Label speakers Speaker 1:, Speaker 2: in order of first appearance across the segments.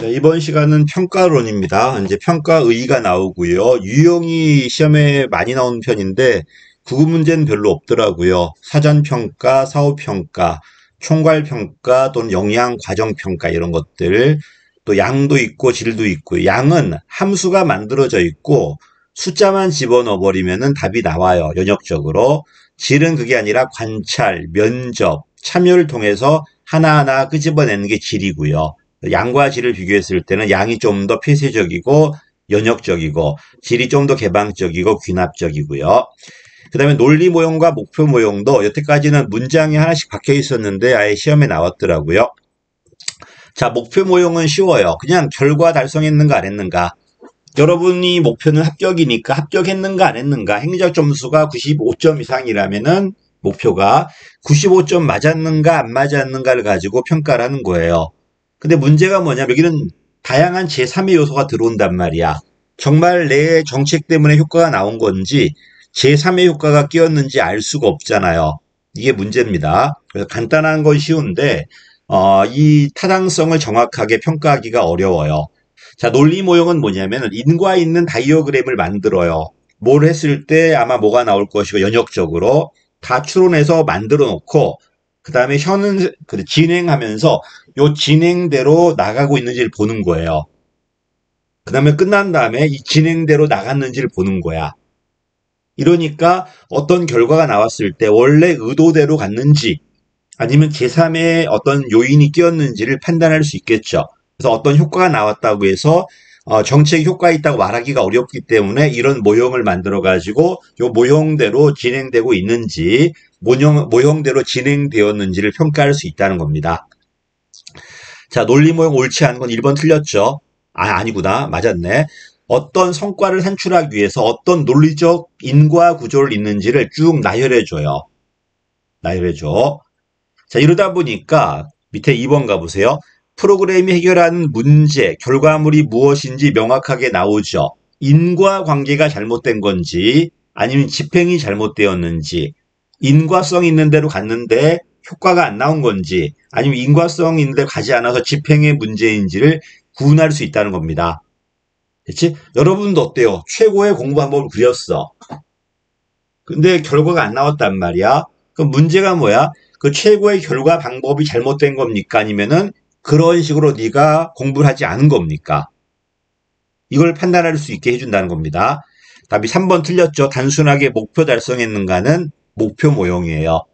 Speaker 1: 자, 이번 시간은 평가론입니다. 이제 평가의의가 나오고요. 유형이 시험에 많이 나오는 편인데 국어 문제는 별로 없더라고요. 사전평가, 사후평가, 총괄평가 또는 영양과정평가 이런 것들, 또 양도 있고 질도 있고, 양은 함수가 만들어져 있고 숫자만 집어넣어 버리면은 답이 나와요. 연역적으로. 질은 그게 아니라 관찰, 면접, 참여를 통해서 하나하나 끄집어내는 게 질이고요. 양과 질을 비교했을 때는 양이 좀 더 폐쇄적이고 연역적이고 질이 좀 더 개방적이고 귀납적이고요. 그 다음에 논리 모형과 목표 모형도 여태까지는 문장이 하나씩 박혀 있었는데 아예 시험에 나왔더라고요. 자, 목표 모형은 쉬워요. 그냥 결과 달성했는가 안 했는가. 여러분이 목표는 합격이니까 합격했는가 안 했는가. 행위적 점수가 95점 이상이라면은 목표가 95점 맞았는가 안 맞았는가를 가지고 평가를 하는 거예요. 근데 문제가 뭐냐면 여기는 다양한 제3의 요소가 들어온단 말이야. 정말 내 정책 때문에 효과가 나온 건지 제3의 효과가 끼었는지 알 수가 없잖아요. 이게 문제입니다. 그래서 간단한 건 쉬운데 이 타당성을 정확하게 평가하기가 어려워요. 자, 논리 모형은 뭐냐면 인과 있는 다이어그램을 만들어요. 뭘 했을 때 아마 뭐가 나올 것이고 연역적으로 다 추론해서 만들어 놓고 그 다음에 진행하면서 요 진행대로 나가고 있는지를 보는 거예요. 그 다음에 끝난 다음에 이 진행대로 나갔는지를 보는 거야. 이러니까 어떤 결과가 나왔을 때 원래 의도대로 갔는지 아니면 제3의 어떤 요인이 끼었는지를 판단할 수 있겠죠. 그래서 어떤 효과가 나왔다고 해서 정책 효과 있다고 말하기가 어렵기 때문에 이런 모형을 만들어 가지고 요 모형대로 진행되고 있는지 모형대로 진행되었는지를 평가할 수 있다는 겁니다. 자, 논리 모형 옳지 않은 건 1번 틀렸죠. 아니구나. 맞았네. 어떤 성과를 산출하기 위해서 어떤 논리적 인과 구조를 있는지를 쭉 나열해줘요. 나열해줘. 자, 이러다 보니까 밑에 2번 가보세요. 프로그램이 해결하는 문제, 결과물이 무엇인지 명확하게 나오죠. 인과관계가 잘못된 건지 아니면 집행이 잘못되었는지 인과성 있는 대로 갔는데 효과가 안 나온 건지 아니면 인과성 있는 대로 가지 않아서 집행의 문제인지를 구분할 수 있다는 겁니다. 그렇지? 여러분도 어때요? 최고의 공부 방법을 그렸어. 근데 결과가 안 나왔단 말이야. 그럼 문제가 뭐야? 그 최고의 결과 방법이 잘못된 겁니까? 아니면은 그런 식으로 네가 공부를 하지 않은 겁니까? 이걸 판단할 수 있게 해준다는 겁니다. 답이 3번 틀렸죠. 단순하게 목표 달성했는가는 목표 모형이에요.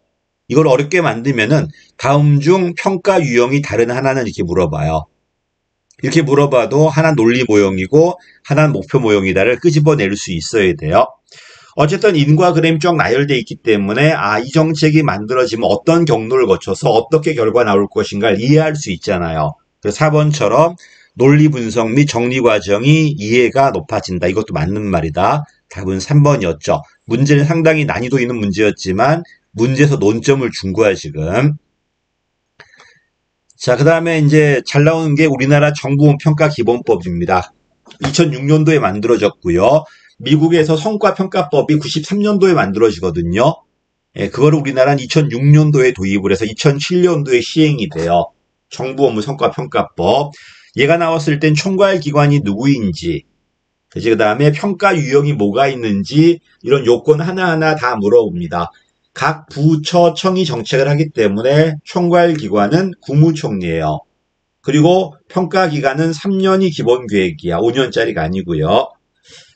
Speaker 1: 이걸 어렵게 만들면은 다음 중 평가 유형이 다른 하나는 이렇게 물어봐요. 이렇게 물어봐도 하나 논리 모형이고 하나는 목표 모형이다를 끄집어낼 수 있어야 돼요. 어쨌든 인과그램이 쭉 나열되어 있기 때문에 이 정책이 만들어지면 어떤 경로를 거쳐서 어떻게 결과 나올 것인가를 이해할 수 있잖아요. 그래서 4번처럼 논리 분석 및 정리 과정이 이해가 높아진다. 이것도 맞는 말이다. 답은 3번이었죠. 문제는 상당히 난이도 있는 문제였지만 문제에서 논점을 준 거야 지금. 자, 그 다음에 이제 잘 나오는 게 우리나라 정보평가기본법입니다. 2006년도에 만들어졌고요. 미국에서 성과평가법이 93년도에 만들어지거든요. 예, 그거를 우리나라는 2006년도에 도입을 해서 2007년도에 시행이 돼요. 정부 업무 성과평가법. 얘가 나왔을 땐 총괄기관이 누구인지, 그 다음에 평가 유형이 뭐가 있는지 이런 요건 하나하나 다 물어봅니다. 각 부처 청이 정책을 하기 때문에 총괄기관은 국무총리예요. 그리고 평가기간은 3년이 기본계획이야. 5년짜리가 아니고요.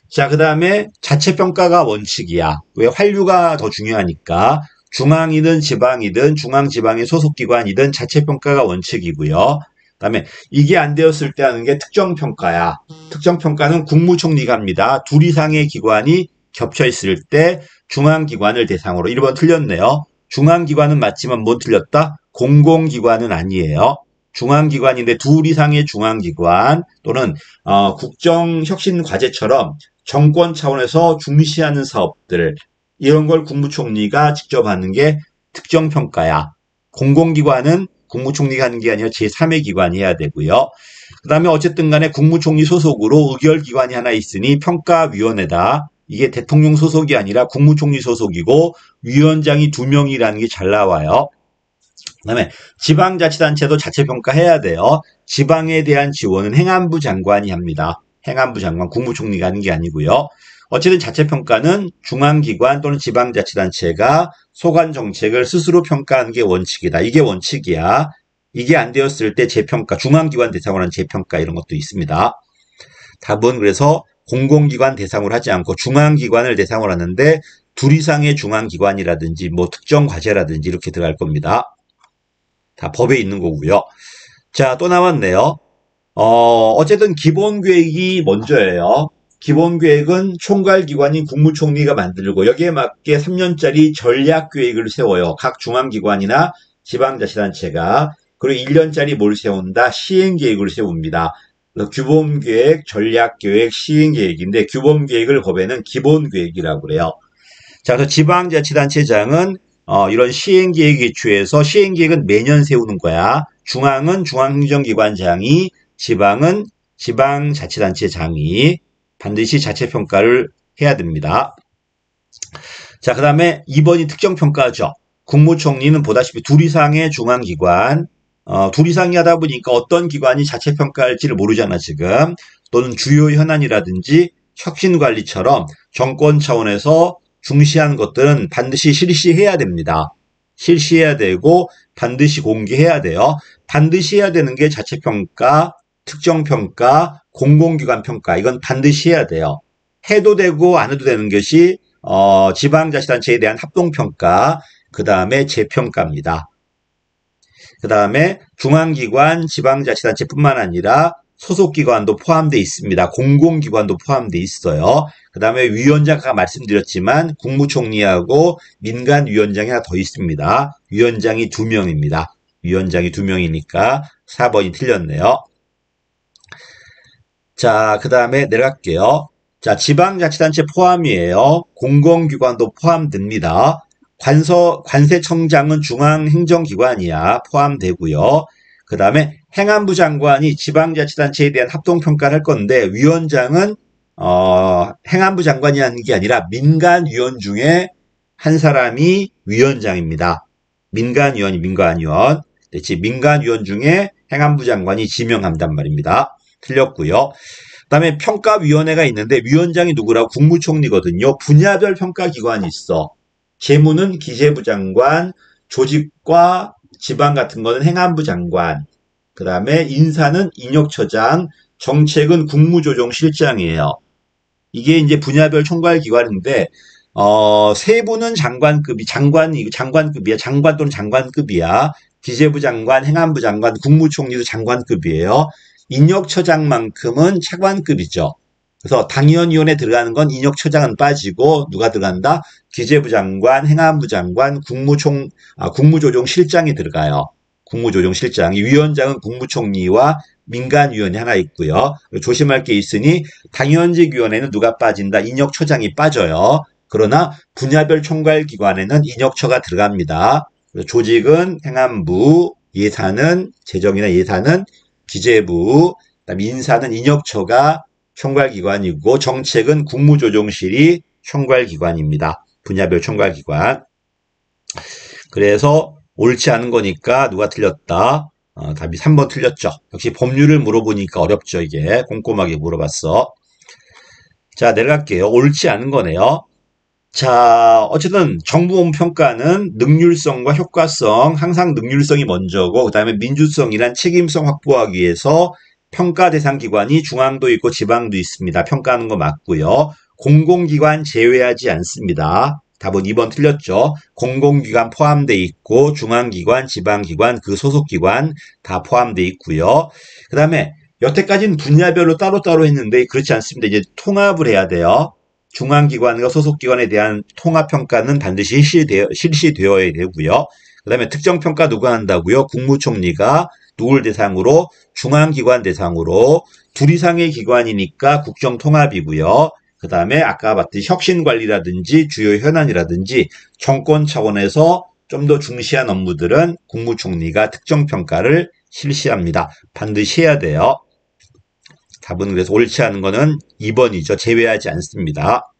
Speaker 1: 자, 그 다음에 자체평가가 원칙이야. 왜? 환류가 더 중요하니까. 중앙이든 지방이든 중앙지방의 소속기관이든 자체평가가 원칙이고요. 그 다음에 이게 안 되었을 때 하는 게 특정평가야. 특정평가는 국무총리가 합니다. 둘 이상의 기관이 겹쳐 있을 때 중앙기관을 대상으로. 1번 틀렸네요. 중앙기관은 맞지만 뭐 틀렸다? 공공기관은 아니에요. 중앙기관인데 둘 이상의 중앙기관 또는 국정혁신과제처럼 정권 차원에서 중시하는 사업들 이런 걸 국무총리가 직접 하는 게 특정평가야. 공공기관은 국무총리가 하는 게 아니라 제3의 기관이 해야 되고요. 그 다음에 어쨌든 간에 국무총리 소속으로 의결기관이 하나 있으니 평가위원회다. 이게 대통령 소속이 아니라 국무총리 소속이고 위원장이 2명이라는 게 잘 나와요. 그다음에 지방자치단체도 자체평가해야 돼요. 지방에 대한 지원은 행안부 장관이 합니다. 행안부 장관, 국무총리가 하는 게 아니고요. 어쨌든 자체평가는 중앙기관 또는 지방자치단체가 소관 정책을 스스로 평가하는 게 원칙이다. 이게 원칙이야. 이게 안 되었을 때 재평가, 중앙기관 대상으로 한 재평가 이런 것도 있습니다. 답은 그래서 공공기관 대상으로 하지 않고 중앙기관을 대상으로 하는데 둘 이상의 중앙기관이라든지 뭐 특정 과제라든지 이렇게 들어갈 겁니다. 다 법에 있는 거고요. 자, 또 나왔네요. 어쨌든 기본계획이 먼저예요. 기본계획은 총괄기관인 국무총리가 만들고 여기에 맞게 3년짜리 전략계획을 세워요. 각 중앙기관이나 지방자치단체가. 그리고 1년짜리 뭘 세운다? 시행계획을 세웁니다. 규범계획, 전략계획, 시행계획인데 규범계획을 법에는 기본계획이라고 그래요. 자, 그래서 지방자치단체장은 이런 시행계획 기초에서 시행계획은 매년 세우는 거야. 중앙은 중앙행정기관장이, 지방은 지방자치단체장이 반드시 자체평가를 해야 됩니다. 자, 그 다음에 2번이 특정평가죠. 국무총리는 보다시피 둘 이상의 중앙기관, 둘 이상이 하다 보니까 어떤 기관이 자체평가할지를 모르잖아, 지금. 또는 주요 현안이라든지 혁신관리처럼 정권 차원에서 중시한 것들은 반드시 실시해야 됩니다. 실시해야 되고 반드시 공개해야 돼요. 반드시 해야 되는 게 자체평가, 특정평가, 공공기관 평가 이건 반드시 해야 돼요. 해도 되고 안 해도 되는 것이 지방자치단체에 대한 합동평가, 그 다음에 재평가입니다. 그 다음에 중앙기관, 지방자치단체뿐만 아니라 소속기관도 포함되어 있습니다. 공공기관도 포함되어 있어요. 그 다음에 위원장 아까 말씀드렸지만 국무총리하고 민간위원장이 하나 더 있습니다. 위원장이 2명입니다. 위원장이 2명이니까 4번이 틀렸네요. 자, 그 다음에 내려갈게요. 자, 지방자치단체 포함이에요. 공공기관도 포함됩니다. 관세청장은 중앙행정기관이야. 포함되고요. 그 다음에 행안부 장관이 지방자치단체에 대한 합동평가를 할 건데 위원장은 행안부 장관이 하는 게 아니라 민간위원 중에 한 사람이 위원장입니다. 민간위원. 그렇지. 민간위원 중에 행안부 장관이 지명한단 말입니다. 틀렸고요. 그 다음에 평가위원회가 있는데 위원장이 누구라고? 국무총리거든요. 분야별 평가기관이 있어. 재무는 기재부 장관, 조직과 지방 같은 거는 행안부 장관, 그 다음에 인사는 인력처장, 정책은 국무조정실장이에요. 이게 이제 분야별 총괄기관인데, 세부는 장관급이야. 장관 또는 장관급이야. 기재부 장관, 행안부 장관, 국무총리도 장관급이에요. 인력처장만큼은 차관급이죠. 그래서 당위원위원회에 들어가는 건 인력처장은 빠지고 누가 들어간다? 기재부 장관, 행안부 장관, 국무조정실장이 들어가요. 국무조정실장이. 위원장은 국무총리와 민간위원회 하나 있고요. 조심할 게 있으니 당위원직위원회는 누가 빠진다? 인력처장이 빠져요. 그러나 분야별 총괄기관에는 인력처가 들어갑니다. 조직은 행안부, 재정이나 예산은 기재부, 그다음에 인사는 인력처가 총괄기관이고 정책은 국무조정실이 총괄기관입니다. 분야별 총괄기관. 그래서 옳지 않은 거니까 누가 틀렸다? 답이 3번 틀렸죠. 역시 법률을 물어보니까 어렵죠. 이게 꼼꼼하게 물어봤어. 자, 내려갈게요. 옳지 않은 거네요. 자, 어쨌든 정부 평가는 능률성과 효과성, 항상 능률성이 먼저고 그 다음에 민주성이란 책임성 확보하기 위해서 평가 대상 기관이 중앙도 있고 지방도 있습니다. 평가하는 거 맞고요. 공공기관 제외하지 않습니다. 답은 2번 틀렸죠. 공공기관 포함되어 있고 중앙기관, 지방기관, 그 소속기관 다 포함되어 있고요. 그 다음에 여태까지는 분야별로 따로따로 했는데 그렇지 않습니다. 이제 통합을 해야 돼요. 중앙기관과 소속기관에 대한 통합평가는 반드시 실시되어야 되고요. 그 다음에 특정평가 누가 한다고요? 국무총리가 누굴 대상으로? 중앙기관 대상으로 둘 이상의 기관이니까 국정통합이고요. 그 다음에 아까 봤듯이 혁신관리라든지 주요 현안이라든지 정권 차원에서 좀 더 중시한 업무들은 국무총리가 특정평가를 실시합니다. 반드시 해야 돼요. 답은 그래서 옳지 않은 거는 2번이죠. 제외하지 않습니다.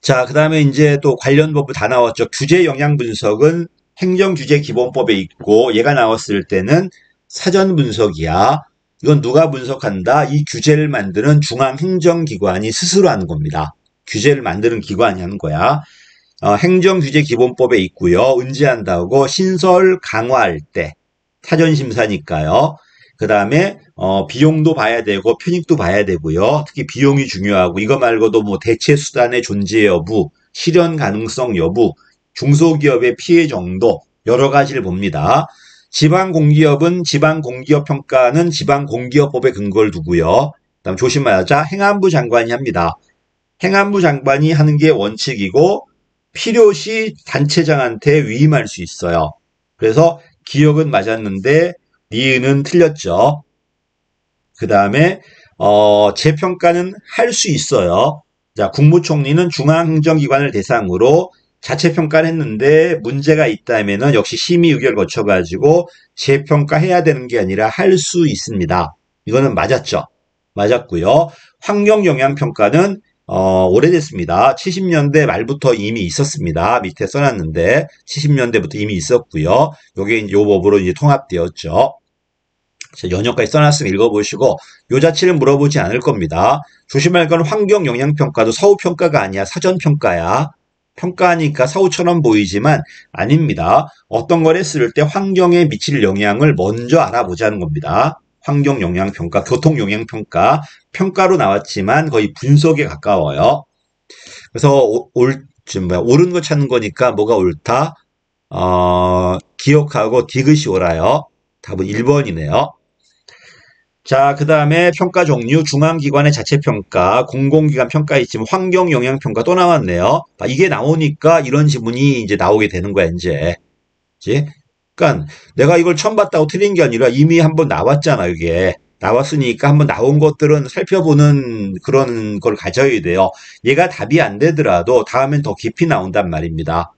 Speaker 1: 자, 그 다음에 이제 또 관련 법을 다 나왔죠. 규제 영향 분석은 행정규제기본법에 있고 얘가 나왔을 때는 사전 분석이야. 이건 누가 분석한다? 이 규제를 만드는 중앙행정기관이 스스로 하는 겁니다. 규제를 만드는 기관이 하는 거야. 행정규제기본법에 있고요. 언제 한다고? 신설 강화할 때. 사전심사니까요. 그 다음에 비용도 봐야 되고 편익도 봐야 되고요. 특히 비용이 중요하고 이거 말고도 뭐 대체 수단의 존재 여부, 실현 가능성 여부, 중소기업의 피해 정도 여러 가지를 봅니다. 지방공기업은 지방공기업 평가는 지방공기업법에 근거를 두고요. 그다음 조심하자. 행안부 장관이 합니다. 행안부 장관이 하는 게 원칙이고 필요시 단체장한테 위임할 수 있어요. 그래서 기억은 맞았는데 니은은 틀렸죠. 그 다음에 재평가는 할 수 있어요. 자, 국무총리는 중앙행정기관을 대상으로 자체평가를 했는데 문제가 있다면은 역시 심의 의결을 거쳐가지고 재평가해야 되는 게 아니라 할 수 있습니다. 이거는 맞았죠. 맞았고요. 환경영향평가는 오래됐습니다. 70년대 말부터 이미 있었습니다. 밑에 써놨는데 70년대부터 이미 있었고요. 요게 이제 요 법으로 이제 통합되었죠. 연역까지 써놨으면 읽어보시고 요 자체를 물어보지 않을 겁니다. 조심할 건 환경영향평가도 사후평가가 아니야. 사전평가야. 평가하니까 사후처럼 보이지만 아닙니다. 어떤 걸 했을 때 환경에 미칠 영향을 먼저 알아보자는 겁니다. 환경영향평가, 교통영향평가, 평가로 나왔지만 거의 분석에 가까워요. 그래서 옳은 거 찾는 거니까 뭐가 옳다? 기억하고 디귿이 옳아요. 답은 1번이네요. 자, 그 다음에 평가 종류, 중앙기관의 자체평가, 공공기관 평가 있지만 환경영향평가 또 나왔네요. 이게 나오니까 이런 지문이 이제 나오게 되는 거야, 이제. 그치? 그러니까 내가 이걸 처음 봤다고 틀린 게 아니라 이미 한번 나왔잖아, 이게. 나왔으니까 한번 나온 것들은 살펴보는 그런 걸 가져야 돼요. 얘가 답이 안 되더라도 다음엔 더 깊이 나온단 말입니다.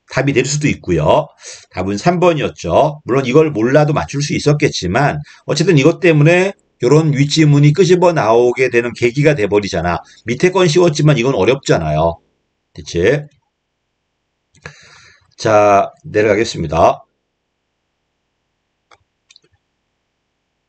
Speaker 1: 답이 될 수도 있고요. 답은 3번이었죠. 물론 이걸 몰라도 맞출 수 있었겠지만 어쨌든 이것 때문에 이런 윗지문이 끄집어 나오게 되는 계기가 돼버리잖아. 밑에 건 쉬웠지만 이건 어렵잖아요. 그치? 자, 내려가겠습니다.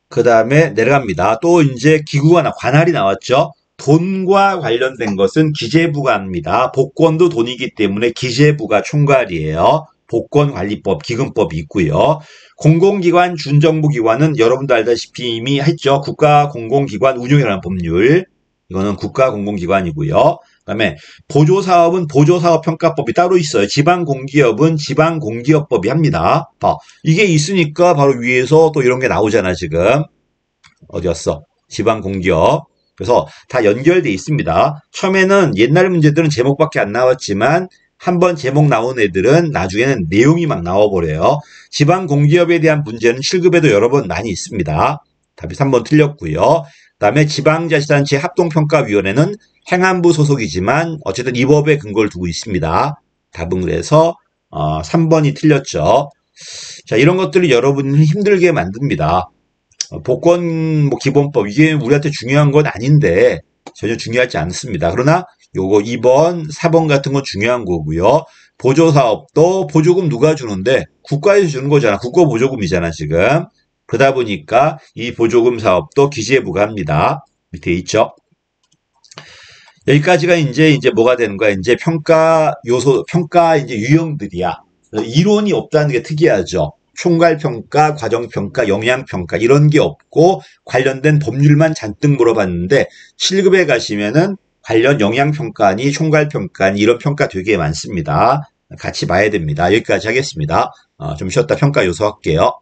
Speaker 1: 그 다음에 내려갑니다. 또 이제 기구가 관할이 나왔죠. 돈과 관련된 것은 기재부가 합니다. 복권도 돈이기 때문에 기재부가 총괄이에요. 복권관리법, 기금법이 있고요. 공공기관, 준정부기관은 여러분도 알다시피 이미 했죠. 국가공공기관 운용이라는 법률. 이거는 국가공공기관이고요. 그다음에 보조사업은 보조사업평가법이 따로 있어요. 지방공기업은 지방공기업법이 합니다. 이게 있으니까 바로 위에서 또 이런 게 나오잖아, 지금. 어디였어? 지방공기업. 그래서 다 연결돼 있습니다. 처음에는 옛날 문제들은 제목밖에 안 나왔지만 한번 제목 나온 애들은 나중에는 내용이 막 나와버려요. 지방공기업에 대한 문제는 7급에도 여러 번 많이 있습니다. 답이 3번 틀렸고요. 그다음에 지방자치단체 합동평가위원회는 행안부 소속이지만 어쨌든 이 법에 근거를 두고 있습니다. 답은 그래서 3번이 틀렸죠. 자, 이런 것들이 여러분을 힘들게 만듭니다. 복권 기본법 이게 우리한테 중요한 건 아닌데 전혀 중요하지 않습니다. 그러나 요거 2번, 4번 같은 건 중요한 거고요. 보조사업도 보조금 누가 주는데 국가에서 주는 거잖아. 국가보조금이잖아 지금. 그러다 보니까 이 보조금 사업도 기재부가 합니다. 밑에 있죠. 여기까지가 이제 뭐가 되는 거야? 이제 평가 요소, 평가 이제 유형들이야. 이론이 없다는 게 특이하죠. 총괄평가, 과정평가, 영향평가 이런 게 없고 관련된 법률만 잔뜩 물어봤는데 7급에 가시면은 관련 영향평가니 총괄평가니 이런 평가 되게 많습니다. 같이 봐야 됩니다. 여기까지 하겠습니다. 좀 쉬었다 평가 요소 할게요.